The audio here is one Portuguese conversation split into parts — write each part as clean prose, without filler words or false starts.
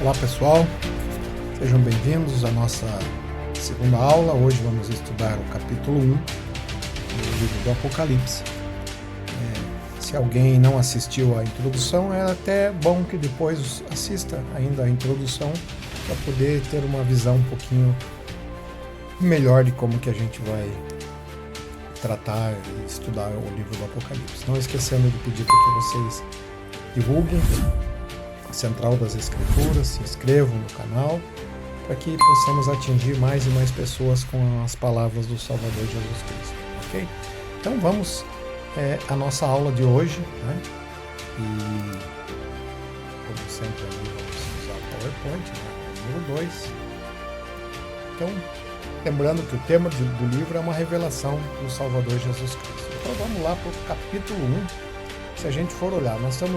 Olá pessoal, sejam bem-vindos à nossa segunda aula. Hoje vamos estudar o capítulo 1 do livro do Apocalipse. Se alguém não assistiu à introdução, é até bom que depois assista ainda a introdução para poder ter uma visão um pouquinho melhor de como que a gente vai tratar e estudar o livro do Apocalipse. Não esquecendo de pedir para que vocês divulguem a Central das Escrituras, se inscrevam no canal, para que possamos atingir mais e mais pessoas com as palavras do Salvador Jesus Cristo, ok? Então vamos à nossa aula de hoje, né? E como sempre ali vamos usar o PowerPoint, né? Número 2. Então, lembrando que o tema do livro é uma revelação do Salvador Jesus Cristo. Então vamos lá para o capítulo 1. Se a gente for olhar, eu estou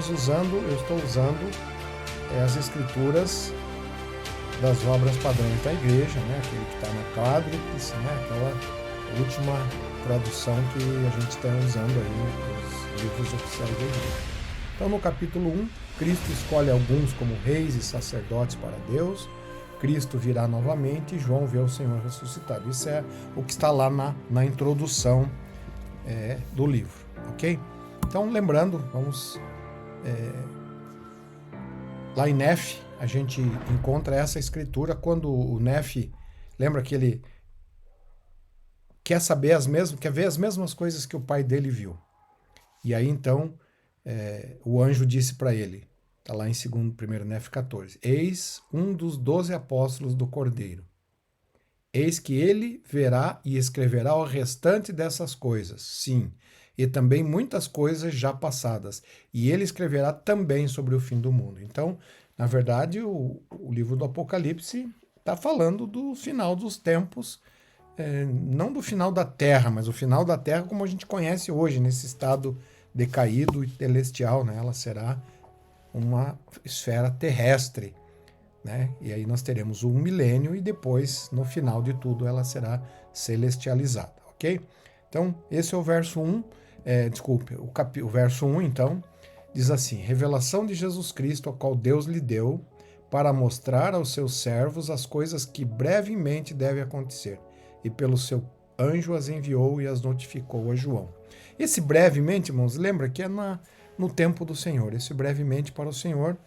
usando as escrituras das obras padrões da igreja, né? Aquele que está na quádrice, né? Aquela última tradução que a gente está usando aí nos livros oficiais da igreja. Então, no capítulo 1, Cristo escolhe alguns como reis e sacerdotes para Deus. Cristo virá novamente e João vê o Senhor ressuscitado. Isso é o que está lá na introdução do livro, ok? Então, lembrando, vamos... lá em Nefe, a gente encontra essa escritura quando o Nefe, lembra que ele quer ver as mesmas coisas que o pai dele viu. E aí, então, o anjo disse para ele, está lá em 1 Nefe 14, eis um dos 12 apóstolos do Cordeiro. Eis que ele verá e escreverá o restante dessas coisas, sim, e também muitas coisas já passadas. E ele escreverá também sobre o fim do mundo. Então, na verdade, o livro do Apocalipse está falando do final dos tempos, não do final da Terra, mas o final da Terra como a gente conhece hoje, nesse estado decaído e celestial, né? Ela será uma esfera terrestre, né? E aí nós teremos um milênio e depois, no final de tudo, ela será celestializada, ok? Então, esse é o verso 1, o verso 1, então, diz assim, revelação de Jesus Cristo, a qual Deus lhe deu, para mostrar aos seus servos as coisas que brevemente devem acontecer, e pelo seu anjo as enviou e as notificou a João. Esse brevemente, irmãos, lembra que é no tempo do Senhor. Esse brevemente para o Senhor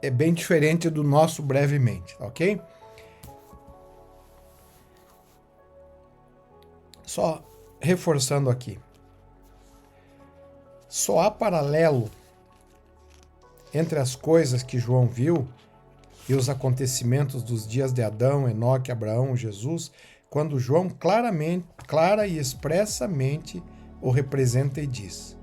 é bem diferente do nosso brevemente, ok? Só reforçando aqui. Só há paralelo entre as coisas que João viu e os acontecimentos dos dias de Adão, Enoque, Abraão, Jesus, quando João clara e expressamente o representa e diz: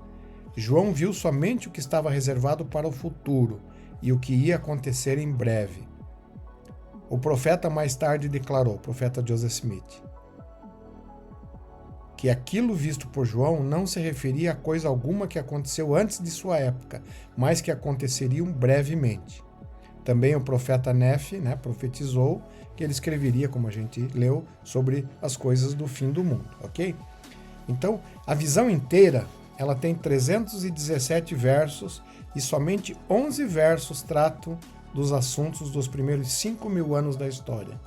João viu somente o que estava reservado para o futuro e o que ia acontecer em breve. O profeta mais tarde declarou, o profeta Joseph Smith, que aquilo visto por João não se referia a coisa alguma que aconteceu antes de sua época, mas que aconteceriam brevemente. Também o profeta Nefe, né, profetizou que ele escreveria, como a gente leu, sobre as coisas do fim do mundo, ok? Então, a visão inteira, ela tem 317 versos e somente 11 versos tratam dos assuntos dos primeiros 5.000 anos da história.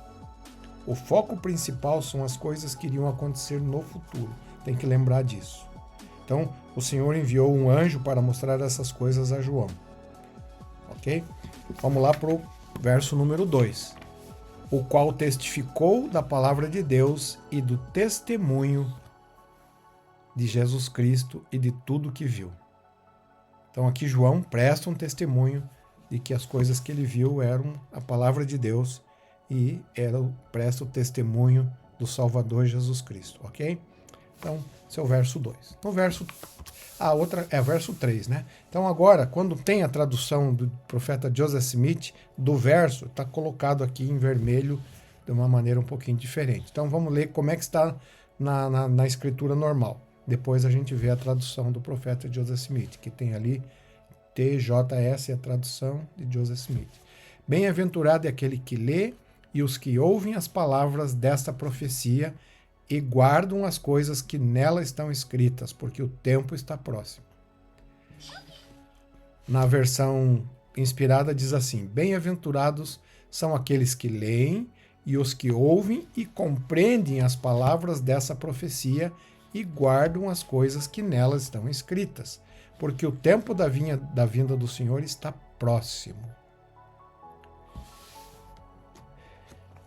O foco principal são as coisas que iriam acontecer no futuro. Tem que lembrar disso. Então, o Senhor enviou um anjo para mostrar essas coisas a João. Ok? Vamos lá para o verso número 2. O qual testificou da palavra de Deus e do testemunho de Jesus Cristo e de tudo que viu. Então, aqui João presta um testemunho de que as coisas que ele viu eram a palavra de Deus e presta o testemunho do Salvador Jesus Cristo, ok? Então, esse é o verso 2. No verso... A outra é o verso 3, né? Então, agora, quando tem a tradução do profeta Joseph Smith, do verso, está colocado aqui em vermelho de uma maneira um pouquinho diferente. Então, vamos ler como é que está na escritura normal. Depois a gente vê a tradução do profeta Joseph Smith, que tem ali TJS, a tradução de Joseph Smith. Bem-aventurado é aquele que lê e os que ouvem as palavras desta profecia e guardam as coisas que nela estão escritas, porque o tempo está próximo. Na versão inspirada diz assim: bem-aventurados são aqueles que leem e os que ouvem e compreendem as palavras dessa profecia e guardam as coisas que nelas estão escritas, porque o tempo da vinda do Senhor está próximo.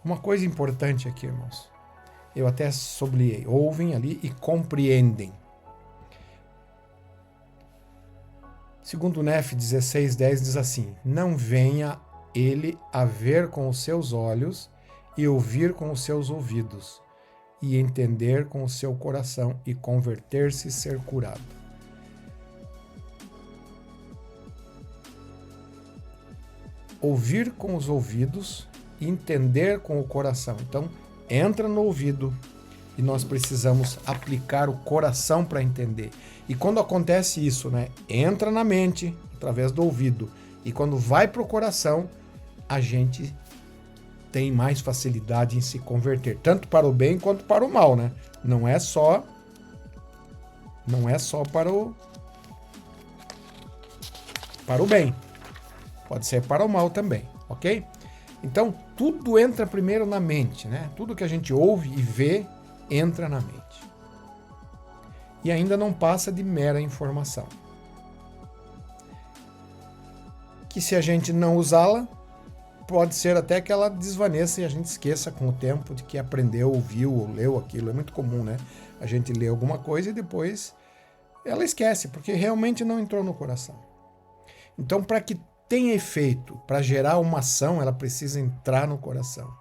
Uma coisa importante aqui, irmãos, eu até sublinhei, ouvem ali e compreendem. Segundo Nef 16:10 diz assim: não venha ele a ver com os seus olhos e ouvir com os seus ouvidos e entender com o seu coração e converter-se e ser curado. Ouvir com os ouvidos e entender com o coração. Então, entra no ouvido e nós precisamos aplicar o coração para entender. E quando acontece isso, né, entra na mente através do ouvido e quando vai para o coração, a gente tem mais facilidade em se converter, tanto para o bem quanto para o mal, né? Não é só para o bem. Pode ser para o mal também, ok? Então, tudo entra primeiro na mente, né? Tudo que a gente ouve e vê entra na mente. E ainda não passa de mera informação. Que se a gente não usá-la, pode ser até que ela desvaneça e a gente esqueça com o tempo de que aprendeu, ouviu ou leu aquilo. É muito comum, né? A gente lê alguma coisa e depois ela esquece, porque realmente não entrou no coração. Então, para que tenha efeito, para gerar uma ação, ela precisa entrar no coração,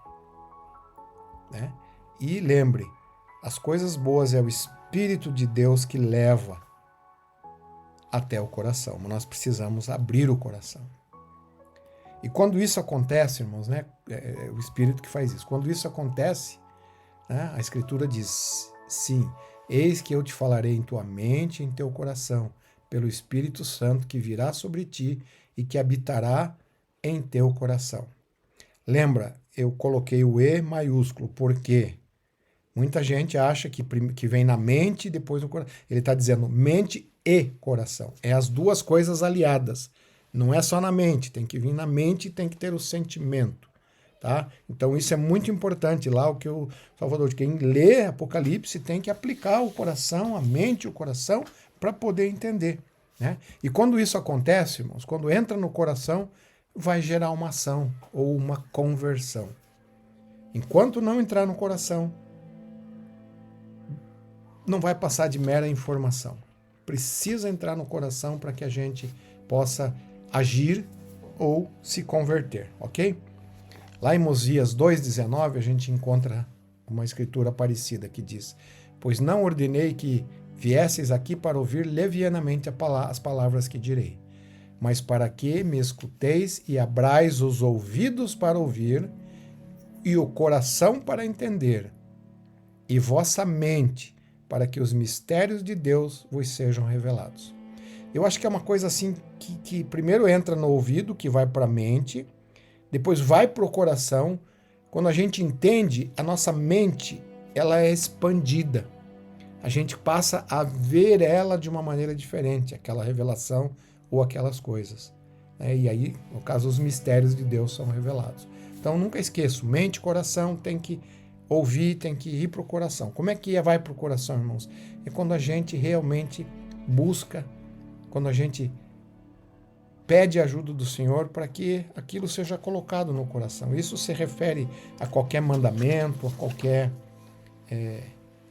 né? E lembre, as coisas boas é o Espírito de Deus que leva até o coração, mas nós precisamos abrir o coração. E quando isso acontece, irmãos, né, é o Espírito que faz isso. Quando isso acontece, né, a Escritura diz: sim, eis que eu te falarei em tua mente e em teu coração, pelo Espírito Santo que virá sobre ti e que habitará em teu coração. Lembra, eu coloquei o E maiúsculo, porque muita gente acha que vem na mente e depois no coração. Ele está dizendo mente e coração. É as duas coisas aliadas. Não é só na mente, tem que vir na mente e tem que ter o sentimento. Tá? Então isso é muito importante. Lá o que o Salvador, quem lê Apocalipse tem que aplicar o coração, a mente e o coração para poder entender. Né? E quando isso acontece, irmãos, quando entra no coração, vai gerar uma ação ou uma conversão. Enquanto não entrar no coração, não vai passar de mera informação. Precisa entrar no coração para que a gente possa agir ou se converter, ok? Lá em Mosias 2,19 a gente encontra uma escritura parecida que diz: pois não ordenei que viesseis aqui para ouvir levianamente as palavras que direi, mas para que me escuteis e abrais os ouvidos para ouvir e o coração para entender, e vossa mente para que os mistérios de Deus vos sejam revelados. Eu acho que é uma coisa assim que primeiro entra no ouvido, que vai para a mente, depois vai para o coração. Quando a gente entende, a nossa mente ela é expandida. A gente passa a ver ela de uma maneira diferente, aquela revelação ou aquelas coisas. E aí, no caso, os mistérios de Deus são revelados. Então, nunca esqueço, mente e coração tem que ouvir, tem que ir para o coração. Como é que vai para o coração, irmãos? É quando a gente realmente busca, quando a gente pede a ajuda do Senhor para que aquilo seja colocado no coração. Isso se refere a qualquer mandamento, a qualquer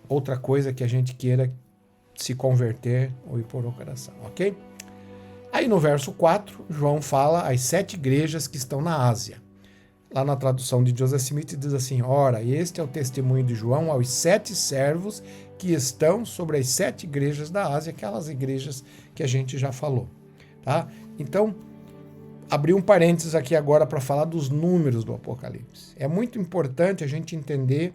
outra coisa que a gente queira se converter ou ir por o coração, ok? Aí no verso 4, João fala as 7 igrejas que estão na Ásia. Lá na tradução de Joseph Smith diz assim: ora, este é o testemunho de João aos 7 servos que estão sobre as 7 igrejas da Ásia, aquelas igrejas que a gente já falou. Tá? Então, abri um parênteses aqui agora para falar dos números do Apocalipse. É muito importante a gente entender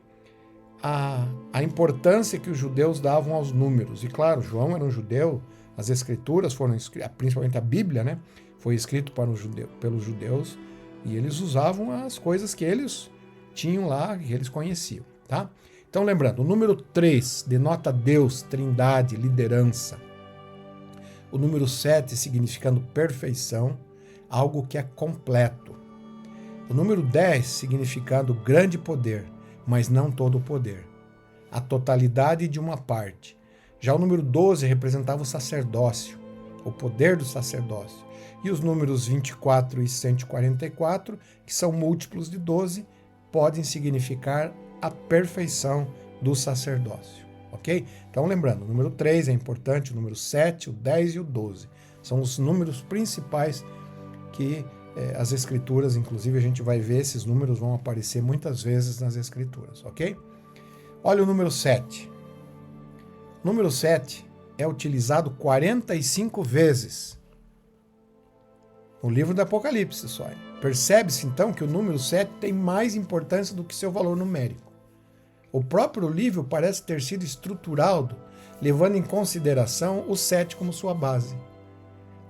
a importância que os judeus davam aos números. E claro, João era um judeu, as escrituras foram escritas, principalmente a Bíblia, né, foi escrito pelos judeus, e eles usavam as coisas que eles tinham lá, que eles conheciam. Tá? Então, lembrando, o número 3 denota Deus, trindade, liderança. O número 7 significando perfeição. algo que é completo. O número 10 significando grande poder, mas não todo o poder. A totalidade de uma parte. Já o número 12 representava o sacerdócio, o poder do sacerdócio. E os números 24 e 144, que são múltiplos de 12, podem significar a perfeição do sacerdócio, ok? Então, lembrando, o número 3 é importante, o número 7, o 10 e o 12. São os números principais que as escrituras, inclusive a gente vai ver, esses números vão aparecer muitas vezes nas escrituras, ok? Olha o número 7. O número 7 é utilizado 45 vezes no livro do Apocalipse só. Percebe-se então que o número 7 tem mais importância do que seu valor numérico. O próprio livro parece ter sido estruturado, levando em consideração o 7 como sua base.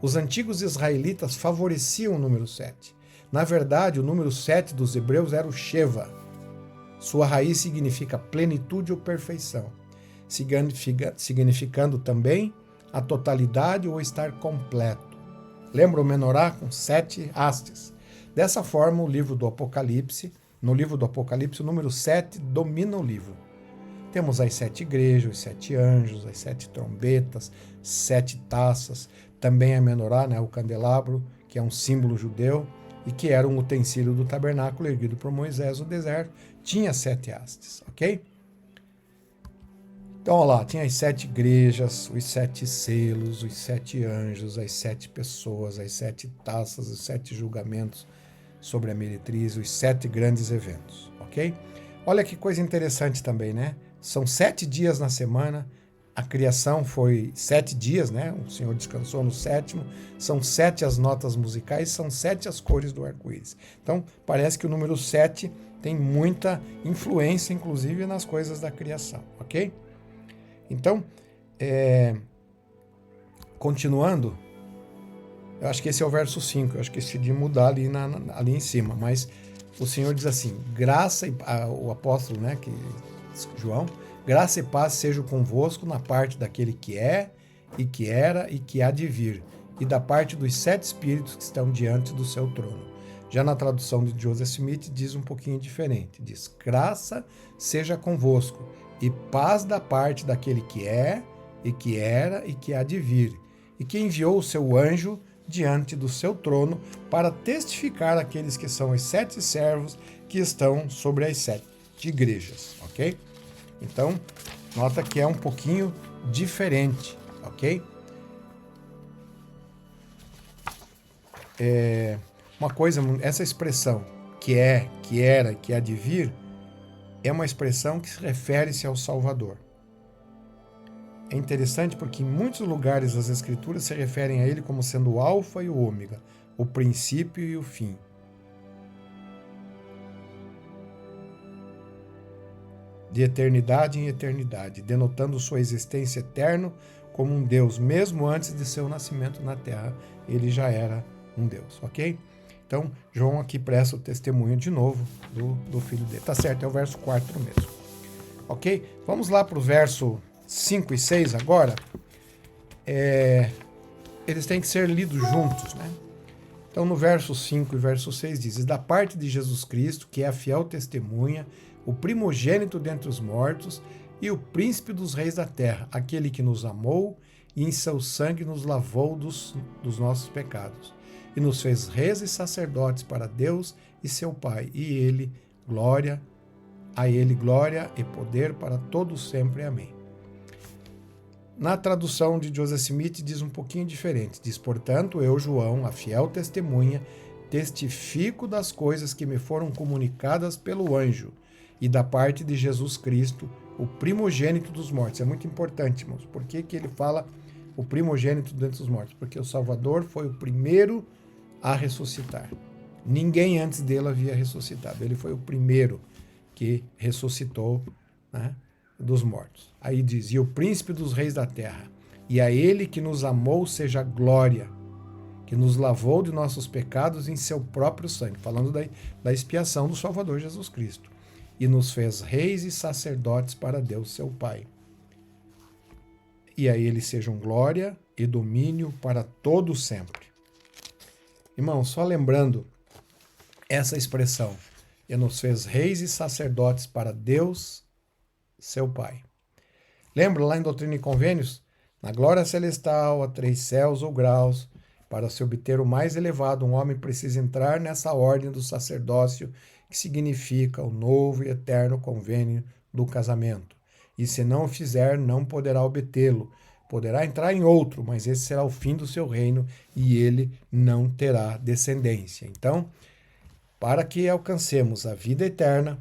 Os antigos israelitas favoreciam o número 7. Na verdade, o número 7 dos hebreus era o Sheva. Sua raiz significa plenitude ou perfeição, significando também a totalidade ou estar completo. Lembra o menorá com 7 hastes? Dessa forma, no livro do Apocalipse, o número 7 domina o livro. Temos as 7 igrejas, os 7 anjos, as 7 trombetas, 7 taças, também a menorá, né, o candelabro, que é um símbolo judeu e que era um utensílio do tabernáculo erguido por Moisés no deserto, tinha 7 hastes, ok? Então, olha lá, tinha as 7 igrejas, os 7 selos, os 7 anjos, as 7 pessoas, as 7 taças, os 7 julgamentos sobre a meretriz, os 7 grandes eventos, ok? Olha que coisa interessante também, né? São 7 dias na semana, a criação foi 7 dias, né? O Senhor descansou no 7º, são 7 as notas musicais, são 7 as cores do arco-íris. Então, parece que o número 7 tem muita influência, inclusive, nas coisas da criação, ok? Então, continuando, eu acho que esse é o verso 5, eu acho que esqueci de mudar ali em cima, mas o Senhor diz assim, graça, o apóstolo, né, João, graça e paz sejam convosco na parte daquele que é, e que era, e que há de vir, e da parte dos 7 espíritos que estão diante do seu trono. Já na tradução de Joseph Smith diz um pouquinho diferente, diz, graça seja convosco, e paz da parte daquele que é, e que era, e que há de vir, e que enviou o seu anjo diante do seu trono para testificar aqueles que são os 7 servos que estão sobre as 7 igrejas, ok? Então, nota que é um pouquinho diferente, ok? Uma coisa, essa expressão que é, que era, que há de vir, é uma expressão que se refere-se ao Salvador. É interessante porque em muitos lugares as Escrituras se referem a ele como sendo o Alfa e o Ômega, o princípio e o fim. De eternidade em eternidade, denotando sua existência eterna como um Deus, mesmo antes de seu nascimento na Terra, ele já era um Deus, ok? Então, João aqui presta o testemunho de novo do filho dele. Tá certo, é o verso 4 mesmo. Ok? Vamos lá para o verso 5 e 6 agora. Eles têm que ser lidos juntos, né? Então, no verso 5 e verso 6 diz, da parte de Jesus Cristo, que é a fiel testemunha, o primogênito dentre os mortos e o príncipe dos reis da terra, aquele que nos amou e em seu sangue nos lavou dos nossos pecados e nos fez reis e sacerdotes para Deus e seu Pai, e a ele glória e poder para todos sempre. Amém. Na tradução de Joseph Smith diz um pouquinho diferente, diz, portanto, eu, João, a fiel testemunha, testifico das coisas que me foram comunicadas pelo anjo e da parte de Jesus Cristo, o primogênito dos mortos. É muito importante, irmãos. Por que ele fala o primogênito dentre os mortos? Porque o Salvador foi o primeiro a ressuscitar. Ninguém antes dele havia ressuscitado. Ele foi o primeiro que ressuscitou, né, dos mortos. Aí diz, e o príncipe dos reis da terra, e a ele que nos amou seja glória, que nos lavou de nossos pecados em seu próprio sangue, falando da expiação do Salvador Jesus Cristo, e nos fez reis e sacerdotes para Deus seu Pai. E a ele sejam glória e domínio para todo sempre. Irmão, só lembrando essa expressão, e nos fez reis e sacerdotes para Deus, seu Pai. Lembra lá em Doutrina e Convênios? Na glória celestial, a 3 céus ou graus, para se obter o mais elevado, um homem precisa entrar nessa ordem do sacerdócio, que significa o novo e eterno convênio do casamento. E se não o fizer, não poderá obtê-lo. Poderá entrar em outro, mas esse será o fim do seu reino e ele não terá descendência. Então, para que alcancemos a vida eterna,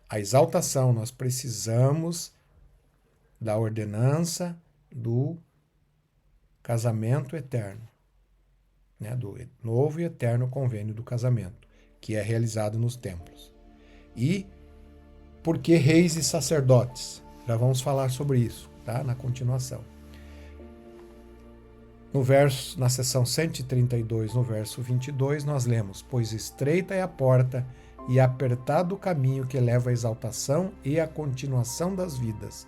a exaltação, nós precisamos da ordenança do casamento eterno, né? Do novo e eterno convênio do casamento, que é realizado nos templos. E por que reis e sacerdotes? Já vamos falar sobre isso, tá? Na continuação. Na seção 132, no verso 22, nós lemos: pois estreita é a porta e apertado o caminho que leva à exaltação e à continuação das vidas,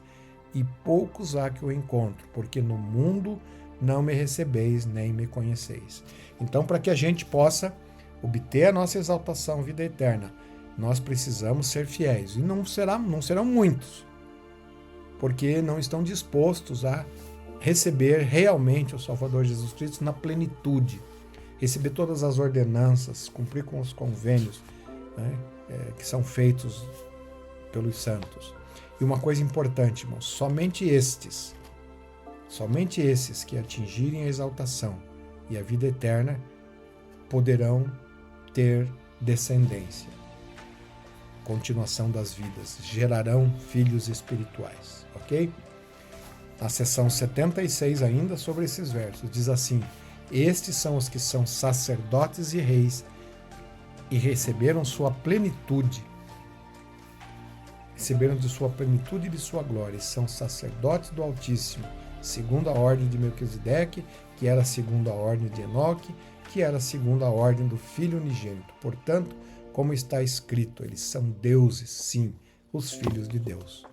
e poucos há que o encontro, porque no mundo não me recebeis, nem me conheceis. Então, para que a gente possa obter a nossa exaltação, vida eterna, nós precisamos ser fiéis. E não serão muitos, porque não estão dispostos a receber realmente o Salvador Jesus Cristo na plenitude, receber todas as ordenanças, cumprir com os convênios, né, que são feitos pelos santos. E uma coisa importante, irmãos, somente esses que atingirem a exaltação e a vida eterna poderão ter descendência, continuação das vidas, gerarão filhos espirituais, ok? Na seção 76 ainda, sobre esses versos, diz assim: estes são os que são sacerdotes e reis e receberam sua plenitude, receberam de sua plenitude e de sua glória, e são sacerdotes do Altíssimo, segundo a ordem de Melquisedeque, que era segundo a ordem de Enoque, que era segundo a ordem do Filho unigênito. Portanto, como está escrito, eles são deuses, sim, os filhos de Deus.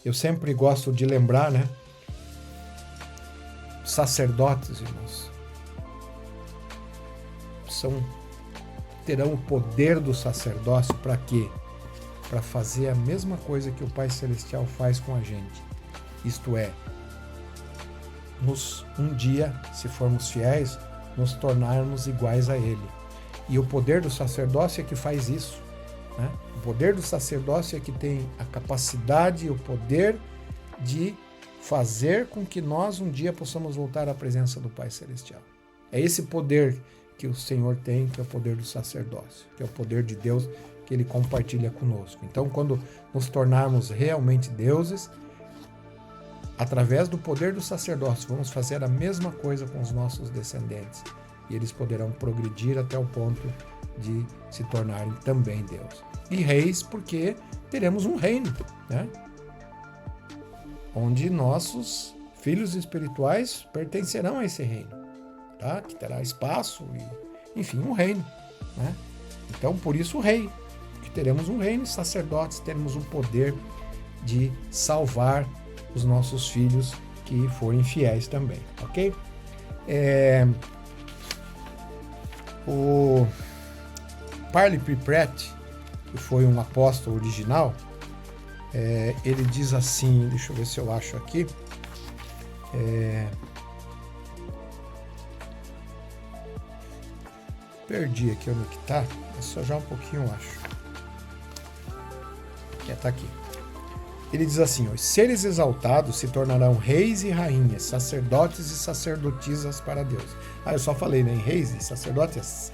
Eu sempre gosto de lembrar, né? Sacerdotes, irmãos, terão o poder do sacerdócio para quê? Para fazer a mesma coisa que o Pai Celestial faz com a gente. Isto é, um dia, se formos fiéis, nos tornarmos iguais a Ele. E o poder do sacerdócio é que faz isso, né? O poder do sacerdócio é que tem a capacidade e o poder de fazer com que nós um dia possamos voltar à presença do Pai Celestial. É esse poder que o Senhor tem, que é o poder do sacerdócio, que é o poder de Deus que Ele compartilha conosco. Então, quando nos tornarmos realmente deuses, através do poder do sacerdócio, vamos fazer a mesma coisa com os nossos descendentes. E eles poderão progredir até o ponto de se tornarem também Deus. E reis, porque teremos um reino, né? Onde nossos filhos espirituais pertencerão a esse reino, tá? Que terá espaço e, enfim, um reino, né? Então, por isso o rei, que teremos um reino, sacerdotes, teremos o poder de salvar os nossos filhos que forem fiéis também, ok? O Parley P. Pratt, que foi um apóstolo original, ele diz assim, deixa eu ver se eu acho aqui, perdi aqui onde que tá, só já um pouquinho eu acho, tá aqui. Ele diz assim: os seres exaltados se tornarão reis e rainhas, sacerdotes e sacerdotisas para Deus. Eu só falei, né? Reis e sacerdotes,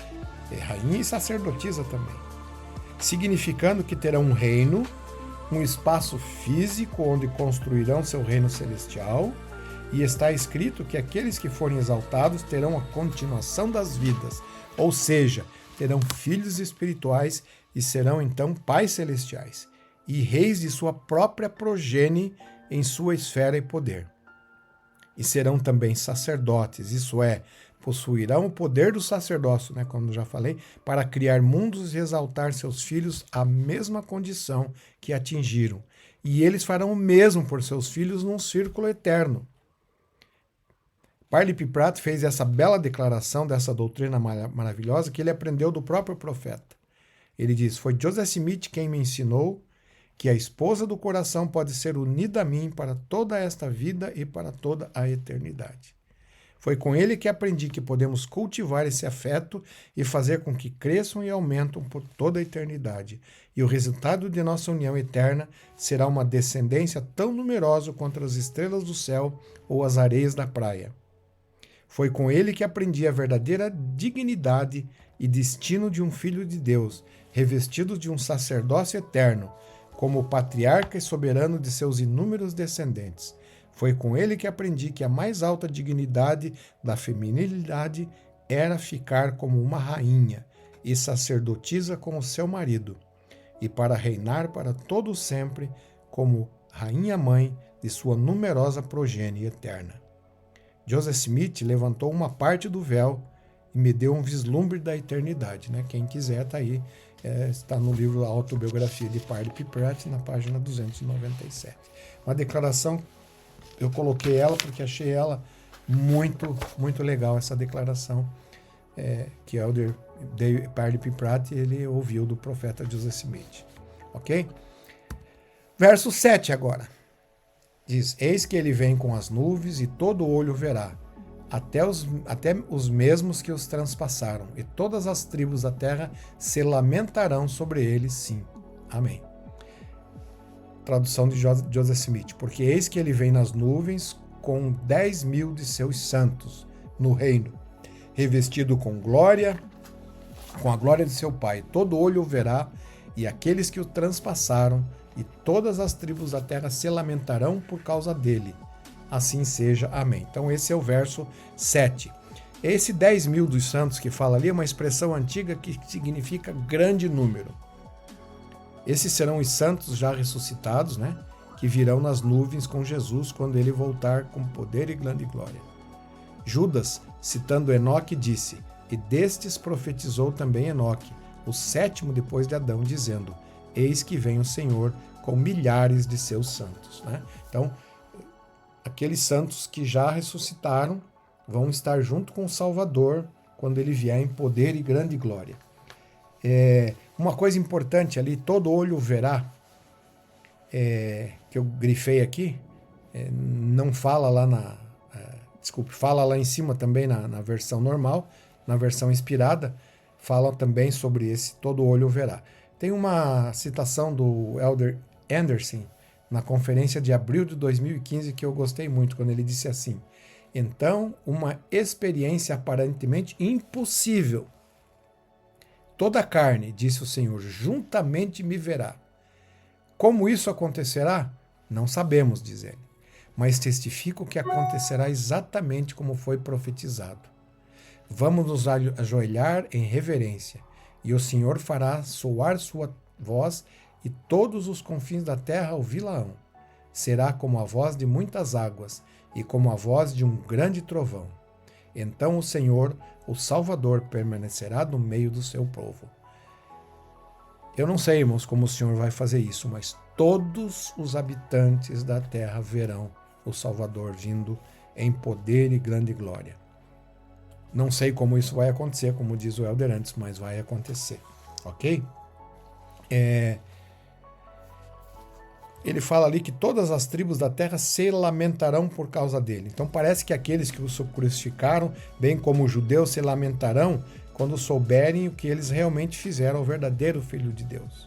rainha e sacerdotisa também. Significando que terão um reino, um espaço físico onde construirão seu reino celestial, e está escrito que aqueles que forem exaltados terão a continuação das vidas, ou seja, terão filhos espirituais e serão então pais celestiais e reis de sua própria progenie em sua esfera e poder. E serão também sacerdotes, isso é, possuirão o poder do sacerdócio, né, como já falei, para criar mundos e exaltar seus filhos à mesma condição que atingiram. E eles farão o mesmo por seus filhos num círculo eterno, Parley P. Pratt fez essa bela declaração dessa doutrina maravilhosa que ele aprendeu do próprio profeta. Ele diz: foi Joseph Smith quem me ensinou que a esposa do coração pode ser unida a mim para toda esta vida e para toda a eternidade. Foi com ele que aprendi que podemos cultivar esse afeto e fazer com que cresçam e aumentam por toda a eternidade. E o resultado de nossa união eterna será uma descendência tão numerosa quanto as estrelas do céu ou as areias da praia. Foi com ele que aprendi a verdadeira dignidade e destino de um filho de Deus, revestido de um sacerdócio eterno, como patriarca e soberano de seus inúmeros descendentes. Foi com ele que aprendi que a mais alta dignidade da feminilidade era ficar como uma rainha e sacerdotisa com o seu marido, e para reinar para todo sempre como rainha-mãe de sua numerosa progênie eterna. Joseph Smith levantou uma parte do véu e me deu um vislumbre da eternidade. Né? Quem quiser, está aí. Está no livro Autobiografia de Parley P. Pratt, na página 297. Uma declaração, eu coloquei ela porque achei ela muito, muito legal, essa declaração que Elder Parley P. Pratt ele ouviu do profeta Joseph Smith. Ok? Verso 7 agora. Diz: eis que ele vem com as nuvens e todo olho verá, até os mesmos que os transpassaram, e todas as tribos da terra se lamentarão sobre ele, sim. Amém. Tradução de Joseph Smith. Porque eis que ele vem nas nuvens com 10.000 de seus santos no reino, revestido com glória, com a glória de seu Pai. Todo olho o verá, e aqueles que o transpassaram, e todas as tribos da terra se lamentarão por causa dele. Assim seja. Amém. Então esse é o verso 7. Esse 10.000 dos santos que fala ali é uma expressão antiga que significa grande número. Esses serão os santos já ressuscitados, né? Que virão nas nuvens com Jesus quando ele voltar com poder e grande glória. Judas, citando Enoque, disse: e destes profetizou também Enoque, o sétimo depois de Adão, dizendo: eis que vem o Senhor com milhares de seus santos. Né? Então, aqueles santos que já ressuscitaram vão estar junto com o Salvador quando ele vier em poder e grande glória. Uma coisa importante ali, todo olho verá, que eu grifei aqui, não fala lá fala lá em cima também na versão normal, na versão inspirada, fala também sobre esse todo olho verá. Tem uma citação do Elder Anderson, na conferência de abril de 2015, que eu gostei muito, quando ele disse assim: então, uma experiência aparentemente impossível. Toda a carne, disse o Senhor, juntamente me verá. Como isso acontecerá? Não sabemos, diz ele, mas testifico que acontecerá exatamente como foi profetizado. Vamos nos ajoelhar em reverência, e o Senhor fará soar sua voz, e todos os confins da terra ouvi-la-ão. Será como a voz de muitas águas, e como a voz de um grande trovão. Então o Senhor, o Salvador, permanecerá no meio do seu povo. Eu não sei, irmãos, como o Senhor vai fazer isso, mas todos os habitantes da terra verão o Salvador vindo em poder e grande glória. Não sei como isso vai acontecer, como diz o Elder antes, mas vai acontecer, ok? Ele fala ali que todas as tribos da terra se lamentarão por causa dele. Então parece que aqueles que o crucificaram, bem como os judeus, se lamentarão quando souberem o que eles realmente fizeram ao verdadeiro Filho de Deus.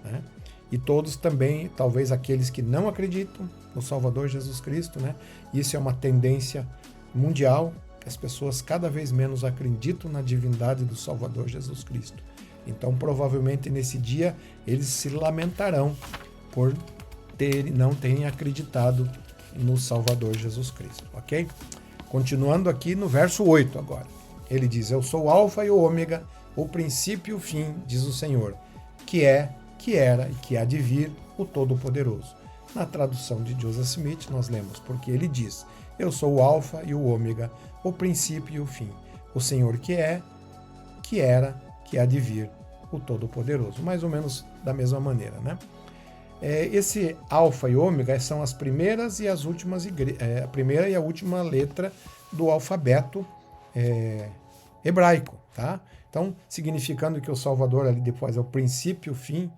Né? E todos também, talvez aqueles que não acreditam no Salvador Jesus Cristo, né? Isso é uma tendência mundial, que as pessoas cada vez menos acreditam na divindade do Salvador Jesus Cristo. Então provavelmente nesse dia eles se lamentarão por não terem acreditado no Salvador Jesus Cristo, ok? Continuando aqui no verso 8 agora. Ele diz: eu sou o alfa e o ômega, o princípio e o fim, diz o Senhor, que é, que era e que há de vir, o Todo-Poderoso. Na tradução de Joseph Smith, nós lemos: porque ele diz: eu sou o alfa e o ômega, o princípio e o fim, o Senhor que é, que era, que há de vir, o Todo-Poderoso. Mais ou menos da mesma maneira, né? Esse alfa e ômega são as primeiras e as últimas a primeira e a última letra do alfabeto hebraico, tá? Então, significando que o Salvador ali depois é o princípio e o fim,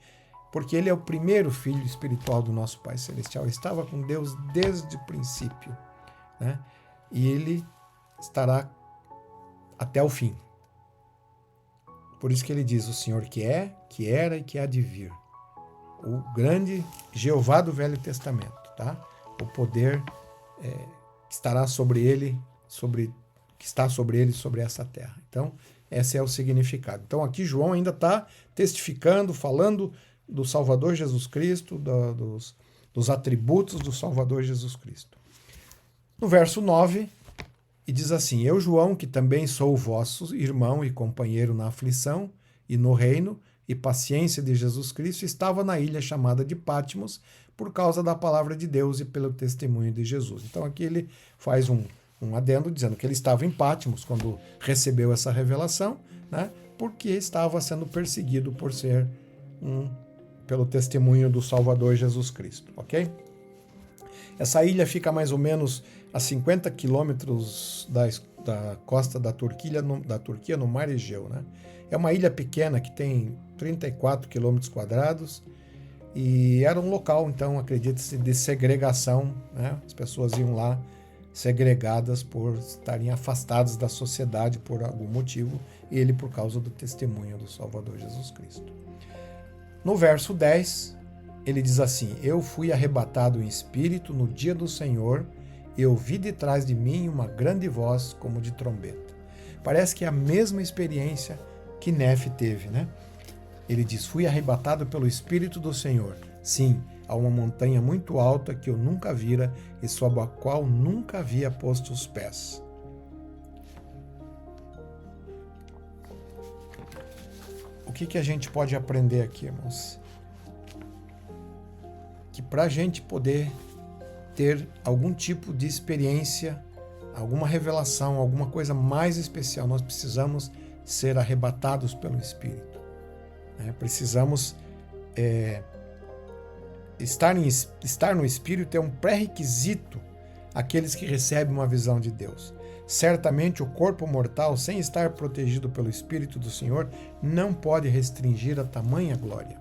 porque ele é o primeiro filho espiritual do nosso Pai Celestial. Ele estava com Deus desde o princípio, né? E ele estará até o fim. Por isso que ele diz, o Senhor que é, que era e que há de vir. O grande Jeová do Velho Testamento, tá? O poder que estará sobre ele, que está sobre ele, sobre essa terra. Então, esse é o significado. Então, aqui João ainda está testificando, falando do Salvador Jesus Cristo, dos atributos do Salvador Jesus Cristo. No verso 9, e diz assim, eu, João, que também sou vosso irmão e companheiro na aflição e no reino e paciência de Jesus Cristo, estava na ilha chamada de Patmos por causa da palavra de Deus e pelo testemunho de Jesus. Então aqui ele faz um adendo dizendo que ele estava em Patmos quando recebeu essa revelação, né, porque estava sendo perseguido por ser pelo testemunho do Salvador Jesus Cristo, ok? Essa ilha fica mais ou menos a 50 quilômetros da costa da Turquia, no Mar Egeu, né? É uma ilha pequena que tem 34 quilômetros quadrados e era um local, então, acredita-se, de segregação, né? As pessoas iam lá segregadas por estarem afastadas da sociedade por algum motivo, e ele por causa do testemunho do Salvador Jesus Cristo. No verso 10, ele diz assim, eu fui arrebatado em espírito no dia do Senhor e ouvi de trás de mim uma grande voz como de trombeta. Parece que é a mesma experiência que Nefe teve, né? Ele diz, fui arrebatado pelo Espírito do Senhor. Sim, a uma montanha muito alta que eu nunca vira e sobre a qual nunca havia posto os pés. O que a gente pode aprender aqui, irmãos? Que para a gente poder ter algum tipo de experiência, alguma revelação, alguma coisa mais especial, nós precisamos ser arrebatados pelo Espírito. Precisamos estar no Espírito é um pré-requisito àqueles que recebem uma visão de Deus. Certamente o corpo mortal, sem estar protegido pelo Espírito do Senhor, não pode restringir a tamanha glória.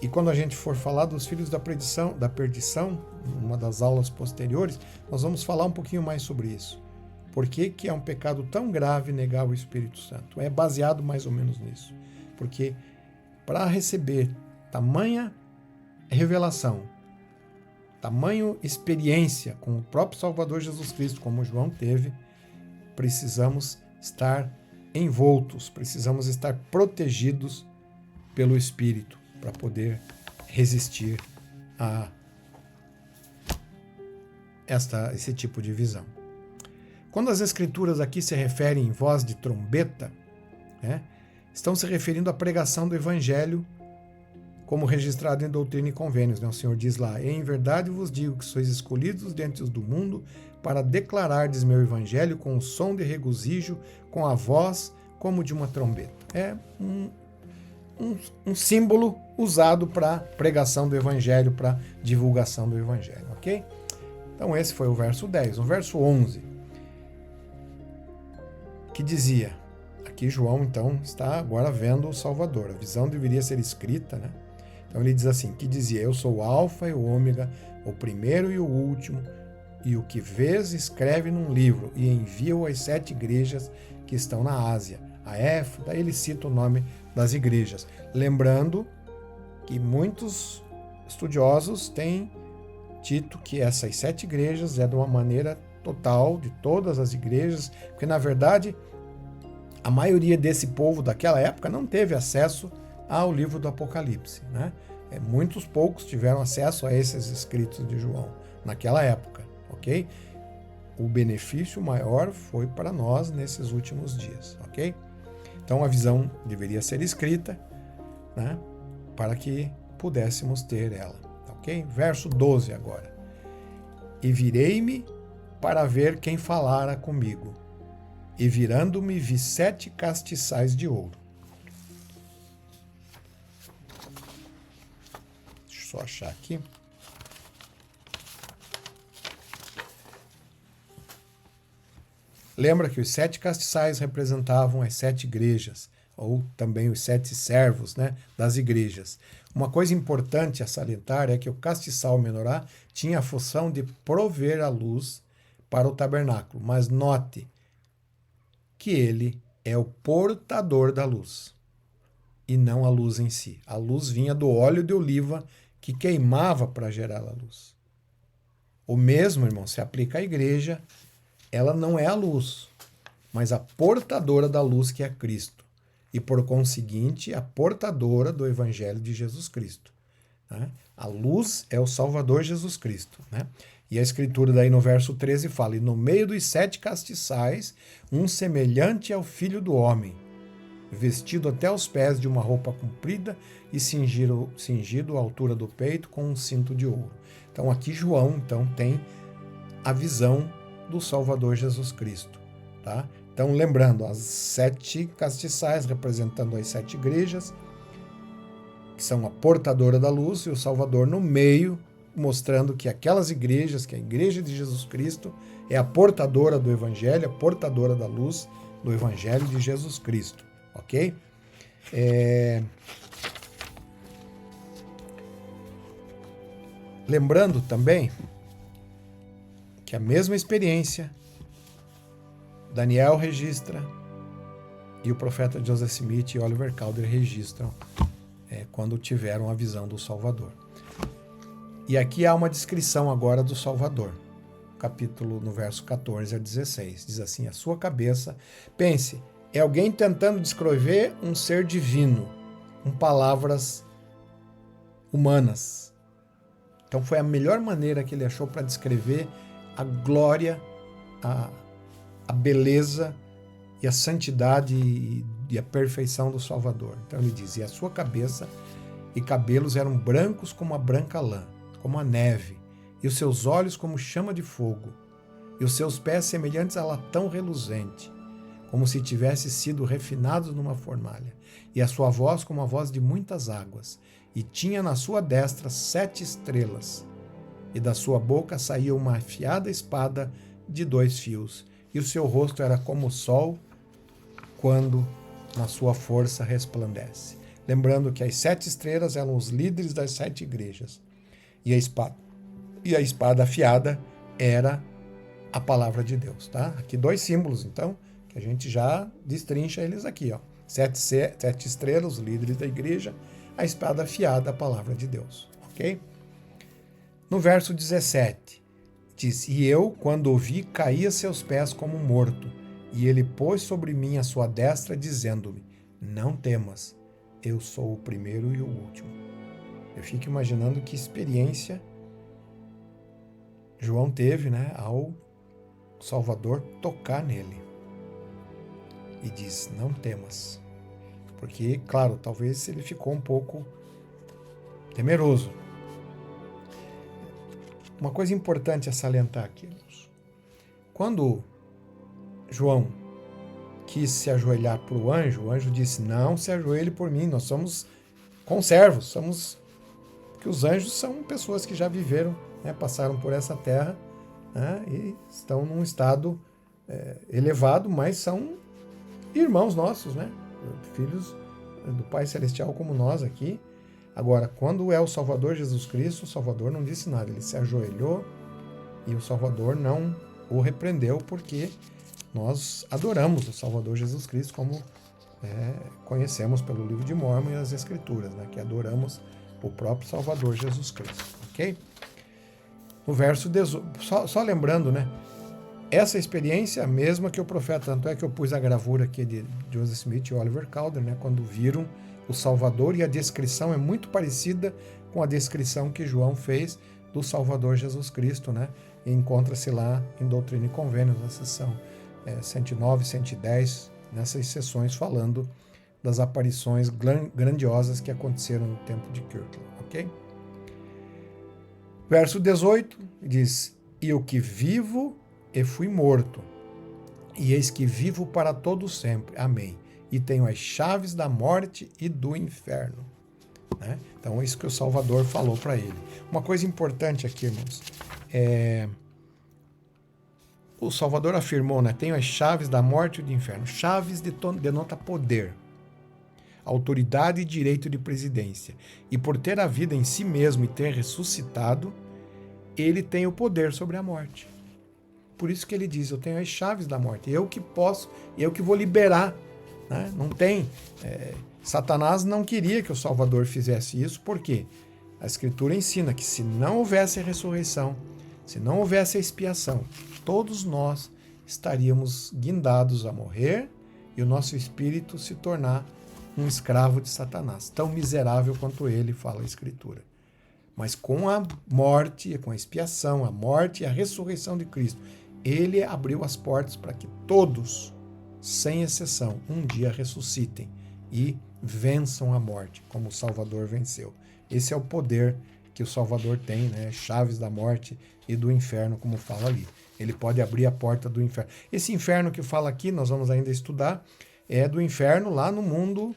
E quando a gente for falar dos filhos da perdição, numa das aulas posteriores, nós vamos falar um pouquinho mais sobre isso. Por que é um pecado tão grave negar o Espírito Santo? É baseado mais ou menos nisso. Porque para receber tamanha revelação, tamanha experiência com o próprio Salvador Jesus Cristo, como João teve, precisamos estar envoltos, precisamos estar protegidos pelo Espírito para poder resistir a esse tipo de visão. Quando as Escrituras aqui se referem em voz de trombeta, estão se referindo à pregação do Evangelho como registrado em Doutrina e Convênios. O Senhor diz lá, em verdade vos digo que sois escolhidos dentre os do mundo para declarardes meu Evangelho com o som de regozijo, com a voz como de uma trombeta. É um símbolo usado para pregação do Evangelho, para divulgação do Evangelho, ok? Então esse foi o verso 10. O verso 11, que dizia, aqui João então está agora vendo o Salvador, a visão deveria ser escrita, né? Então ele diz assim, que dizia, eu sou o alfa e o ômega, o primeiro e o último, e o que vês escreve num livro e envia-o às 7 igrejas que estão na Ásia, a Éfeso, daí ele cita o nome das igrejas. Lembrando que muitos estudiosos têm dito que essas 7 igrejas é de uma maneira total de todas as igrejas, porque na verdade a maioria desse povo daquela época não teve acesso ao livro do Apocalipse, né? Muitos poucos tiveram acesso a esses escritos de João naquela época, ok? O benefício maior foi para nós nesses últimos dias, ok? Então a visão deveria ser escrita, né, para que pudéssemos ter ela, ok? Verso 12 agora. E virei-me para ver quem falara comigo, e virando-me vi 7 castiçais de ouro. Deixa eu só achar aqui. Lembra que os 7 castiçais representavam as 7 igrejas, ou também os 7 servos, né, das igrejas. Uma coisa importante a salientar é que o castiçal menorá tinha a função de prover a luz para o tabernáculo, mas note que ele é o portador da luz e não a luz em si. A luz vinha do óleo de oliva que queimava para gerar a luz. O mesmo, irmão, se aplica à igreja. Ela não é a luz, mas a portadora da luz, que é Cristo. E, por conseguinte, a portadora do Evangelho de Jesus Cristo. Né? A luz é o Salvador Jesus Cristo. Né? E a Escritura daí no verso 13 fala: e no meio dos 7 castiçais, um semelhante ao Filho do Homem, vestido até os pés de uma roupa comprida e cingido à altura do peito com um cinto de ouro. Então aqui João tem a visão do Salvador Jesus Cristo. Tá? Então lembrando, as 7 castiçais representando as 7 igrejas, que são a portadora da luz, e o Salvador no meio, mostrando que aquelas igrejas, que a igreja de Jesus Cristo é a portadora do Evangelho, a portadora da luz do Evangelho de Jesus Cristo. Ok? Lembrando também que a mesma experiência Daniel registra e o profeta Joseph Smith e Oliver Cowdery registram quando tiveram a visão do Salvador. E aqui há uma descrição agora do Salvador. Capítulo no verso 14 a 16. Diz assim: a sua cabeça, pense, é alguém tentando descrever um ser divino com palavras humanas. Então foi a melhor maneira que ele achou para descrever a glória, a beleza e a santidade e a perfeição do Salvador. Então ele diz: e a sua cabeça e cabelos eram brancos como a branca lã, como a neve, e os seus olhos como chama de fogo, e os seus pés semelhantes a latão reluzente, como se tivesse sido refinados numa fornalha, e a sua voz como a voz de muitas águas, e tinha na sua destra 7 estrelas, e da sua boca saía uma afiada espada de 2 fios, e o seu rosto era como o sol quando na sua força resplandece. Lembrando que as 7 estrelas eram os líderes das 7 igrejas, e a espada afiada era a palavra de Deus. Tá? Aqui 2 símbolos, então, que a gente já destrincha eles aqui. 7 estrelas, os líderes da igreja, a espada afiada, a palavra de Deus. Ok? No verso 17, diz: e eu, quando o vi, caí a seus pés como morto, e ele pôs sobre mim a sua destra, dizendo-me: não temas, eu sou o primeiro e o último. Eu fico imaginando que experiência João teve, né, ao Salvador tocar nele. E diz: não temas. Porque, claro, talvez ele ficou um pouco temeroso. Uma coisa importante a salientar aqui, irmãos. Quando João quis se ajoelhar para o anjo disse: não se ajoelhe por mim, nós somos conservos, porque os anjos são pessoas que já viveram, né, passaram por essa terra, né, e estão num estado elevado, mas são irmãos nossos, né, filhos do Pai Celestial como nós aqui. Agora, quando é o Salvador Jesus Cristo, o Salvador não disse nada, ele se ajoelhou e o Salvador não o repreendeu, porque nós adoramos o Salvador Jesus Cristo, como conhecemos pelo livro de Mórmon e as Escrituras, né, que adoramos o próprio Salvador Jesus Cristo. Ok? No verso 18, só lembrando, né, essa experiência é a mesma que o profeta, tanto é que eu pus a gravura aqui de Joseph Smith e Oliver Cowdery, né, quando viram o Salvador, e a descrição é muito parecida com a descrição que João fez do Salvador Jesus Cristo, né? E encontra-se lá em Doutrina e Convênios, na seção 109, 110, nessas sessões falando das aparições grandiosas que aconteceram no tempo de Kirtland, ok? Verso 18 diz: e o que vivo e fui morto, e eis que vivo para todo sempre. Amém. E tenho as chaves da morte e do inferno. Né? Então, é isso que o Salvador falou para ele. Uma coisa importante aqui, irmãos, o Salvador afirmou, né? Tenho as chaves da morte e do inferno. Chaves denota poder, autoridade e direito de presidência. E por ter a vida em si mesmo e ter ressuscitado, ele tem o poder sobre a morte. Por isso que ele diz, eu tenho as chaves da morte. Eu que posso, eu que vou liberar. Né? Não tem... Satanás não queria que o Salvador fizesse isso, por quê? A Escritura ensina que se não houvesse a ressurreição, se não houvesse a expiação, todos nós estaríamos guindados a morrer e o nosso espírito se tornar um escravo de Satanás, tão miserável quanto ele, fala a Escritura. Mas com a morte, com a expiação, a morte e a ressurreição de Cristo, ele abriu as portas para que todos, sem exceção, um dia ressuscitem e vençam a morte, como o Salvador venceu. Esse é o poder que o Salvador tem, né? Chaves da morte e do inferno, como fala ali. Ele pode abrir a porta do inferno. Esse inferno que fala aqui, nós vamos ainda estudar, é do inferno lá no mundo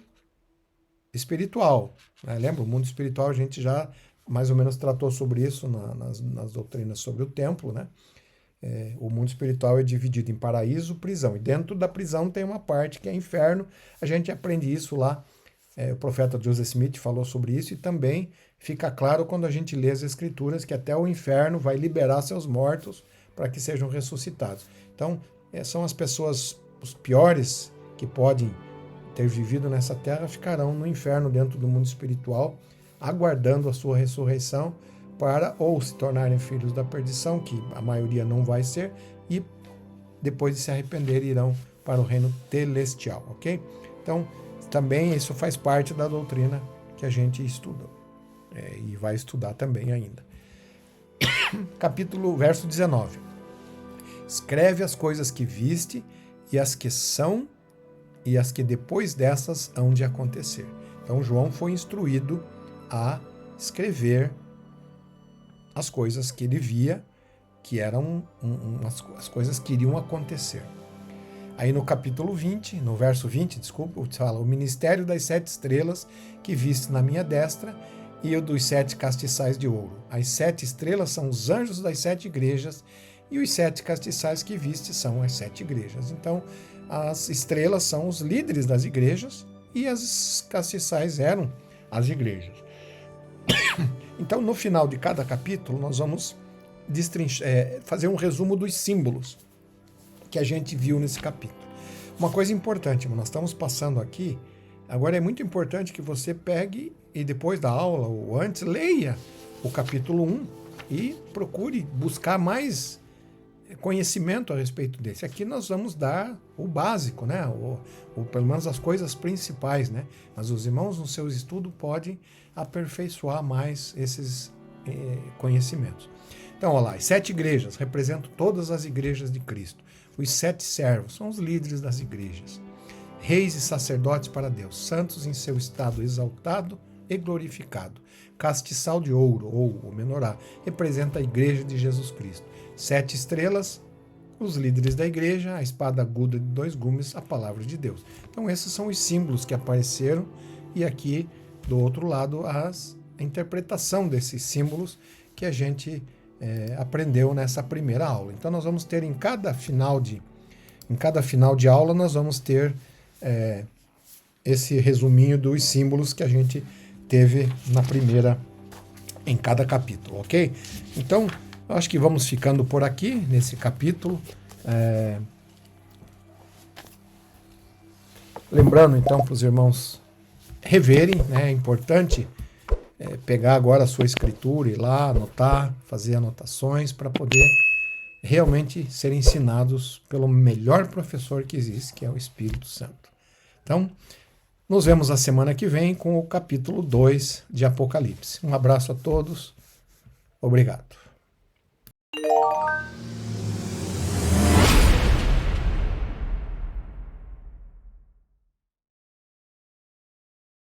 espiritual. Né? Lembra? O mundo espiritual a gente já mais ou menos tratou sobre isso nas doutrinas sobre o templo, né? O mundo espiritual é dividido em paraíso e prisão. E dentro da prisão tem uma parte que é inferno. A gente aprende isso lá. O profeta Joseph Smith falou sobre isso e também fica claro quando a gente lê as Escrituras que até o inferno vai liberar seus mortos para que sejam ressuscitados. Então, são as pessoas, os piores que podem ter vivido nessa terra, ficarão no inferno dentro do mundo espiritual, aguardando a sua ressurreição para ou se tornarem filhos da perdição, que a maioria não vai ser, e depois de se arrepender irão para o reino celestial, ok? Então, também isso faz parte da doutrina que a gente estuda, e vai estudar também ainda. Verso 19. Escreve as coisas que viste e as que são e as que depois dessas hão de acontecer. Então, João foi instruído a escrever as coisas que ele via, que eram as coisas que iriam acontecer. Aí no capítulo 20, no verso 20, fala, o ministério das 7 estrelas que viste na minha destra e o dos 7 castiçais de ouro. As 7 estrelas são os anjos das 7 igrejas e os 7 castiçais que viste são as 7 igrejas. Então, as estrelas são os líderes das igrejas e as castiçais eram as igrejas. Então, no final de cada capítulo, nós vamos fazer um resumo dos símbolos que a gente viu nesse capítulo. Uma coisa importante, nós estamos passando aqui, agora é muito importante que você pegue e depois da aula ou antes, leia o capítulo 1 e procure buscar mais conhecimento a respeito desse. Aqui nós vamos dar o básico, né? ou pelo menos as coisas principais, né? Mas os irmãos no seu estudo podem aperfeiçoar mais esses conhecimentos. Então, olha lá, as 7 igrejas representam todas as igrejas de Cristo. Os 7 servos são os líderes das igrejas. Reis e sacerdotes para Deus, santos em seu estado exaltado e glorificado. Castiçal de ouro, ou o menorá, representa a igreja de Jesus Cristo. 7 estrelas, os líderes da igreja, a espada aguda de 2 gumes, a palavra de Deus. Então esses são os símbolos que apareceram e aqui do outro lado a interpretação desses símbolos que a gente aprendeu nessa primeira aula. Então nós vamos ter em cada final de aula nós vamos ter esse resuminho dos símbolos que a gente teve em cada capítulo, ok? Então eu acho que vamos ficando por aqui nesse capítulo. Lembrando então para os irmãos reverem, né? É importante pegar agora a sua escritura, ir lá, anotar, fazer anotações para poder realmente ser ensinados pelo melhor professor que existe, que é o Espírito Santo. Então, nos vemos a semana que vem com o capítulo 2 de Apocalipse. Um abraço a todos. Obrigado.